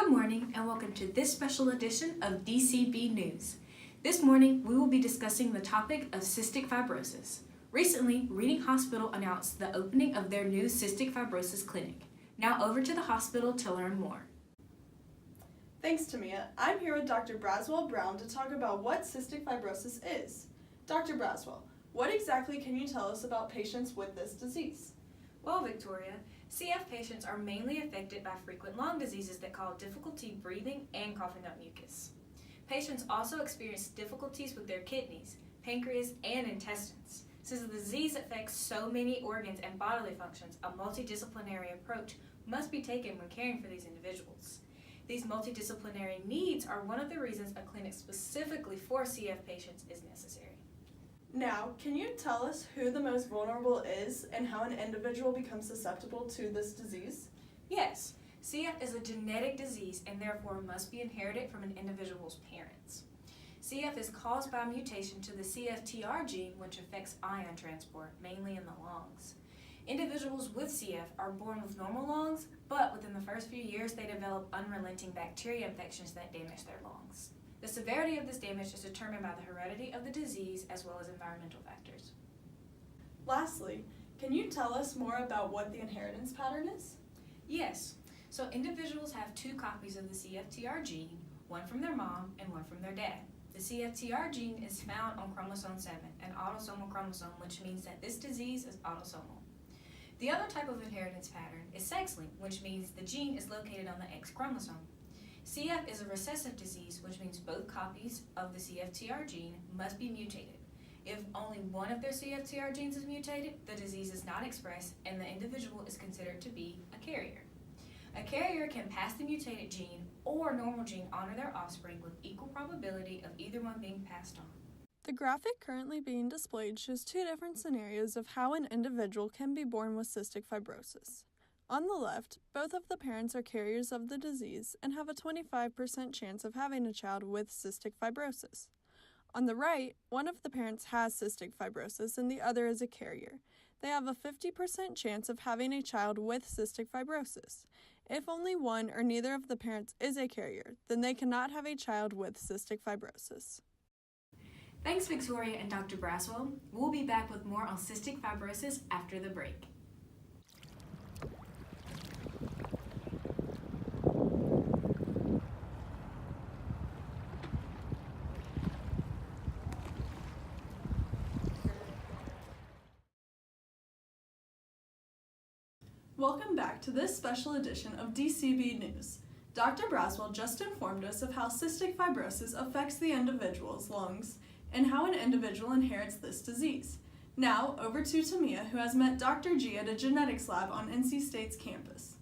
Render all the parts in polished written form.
Good morning and welcome to this special edition of DCB News. This morning we will be discussing the topic of cystic fibrosis. Recently, Reading Hospital announced the opening of their new cystic fibrosis clinic. Now over to the hospital to learn more. Thanks, Tamia. I'm here with Dr. Braswell Brown to talk about what cystic fibrosis is. Dr. Braswell, what exactly can you tell us about patients with this disease? Well, Victoria, CF patients are mainly affected by frequent lung diseases that cause difficulty breathing and coughing up mucus. Patients also experience difficulties with their kidneys, pancreas, and intestines. Since the disease affects so many organs and bodily functions, a multidisciplinary approach must be taken when caring for these individuals. These multidisciplinary needs are one of the reasons a clinic specifically for CF patients is necessary. Now, can you tell us who the most vulnerable is and how an individual becomes susceptible to this disease? Yes, CF is a genetic disease and therefore must be inherited from an individual's parents. CF is caused by a mutation to the CFTR gene, which affects ion transport, mainly in the lungs. Individuals with CF are born with normal lungs, but within the first few years they develop unrelenting bacteria infections that damage their lungs. The severity of this damage is determined by the heredity of the disease as well as environmental factors. Lastly, can you tell us more about what the inheritance pattern is? Yes, so individuals have two copies of the CFTR gene, one from their mom and one from their dad. The CFTR gene is found on chromosome 7, an autosomal chromosome, which means that this disease is autosomal. The other type of inheritance pattern is sex-linked, which means the gene is located on the X chromosome. CF is a recessive disease, which means both copies of the CFTR gene must be mutated. If only one of their CFTR genes is mutated, the disease is not expressed and the individual is considered to be a carrier. A carrier can pass the mutated gene or normal gene on to their offspring with equal probability of either one being passed on. The graphic currently being displayed shows two different scenarios of how an individual can be born with cystic fibrosis. On the left, both of the parents are carriers of the disease and have a 25% chance of having a child with cystic fibrosis. On the right, one of the parents has cystic fibrosis and the other is a carrier. They have a 50% chance of having a child with cystic fibrosis. If only one or neither of the parents is a carrier, then they cannot have a child with cystic fibrosis. Thanks, Victoria and Dr. Braswell. We'll be back with more on cystic fibrosis after the break. Welcome back to this special edition of DCB News. Dr. Braswell just informed us of how cystic fibrosis affects the individual's lungs and how an individual inherits this disease. Now, over to Tamia, who has met Dr. G at a genetics lab on NC State's campus.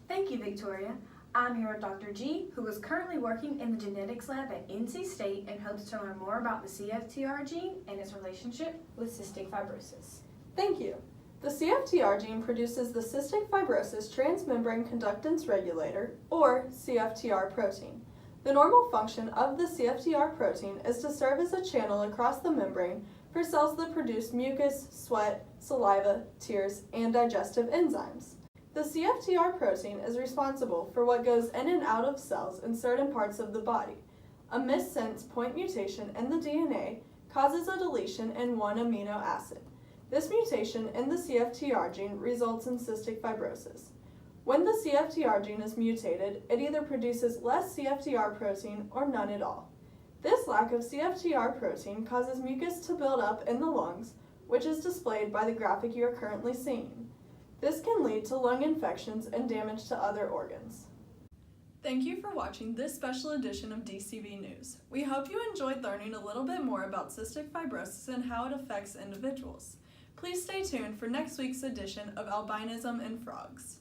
Thank you, Victoria. I'm here with Dr. G, who is currently working in the genetics lab at NC State and hopes to learn more about the CFTR gene and its relationship with cystic fibrosis. Thank you. The CFTR gene produces the cystic fibrosis transmembrane conductance regulator, or CFTR protein. The normal function of the CFTR protein is to serve as a channel across the membrane for cells that produce mucus, sweat, saliva, tears, and digestive enzymes. The CFTR protein is responsible for what goes in and out of cells in certain parts of the body. A missense point mutation in the DNA causes a deletion in one amino acid. This mutation in the CFTR gene results in cystic fibrosis. When the CFTR gene is mutated, it either produces less CFTR protein or none at all. This lack of CFTR protein causes mucus to build up in the lungs, which is displayed by the graphic you are currently seeing. This can lead to lung infections and damage to other organs. Thank you for watching this special edition of DCB News. We hope you enjoyed learning a little bit more about cystic fibrosis and how it affects individuals. Please stay tuned for next week's edition of Albinism in Frogs.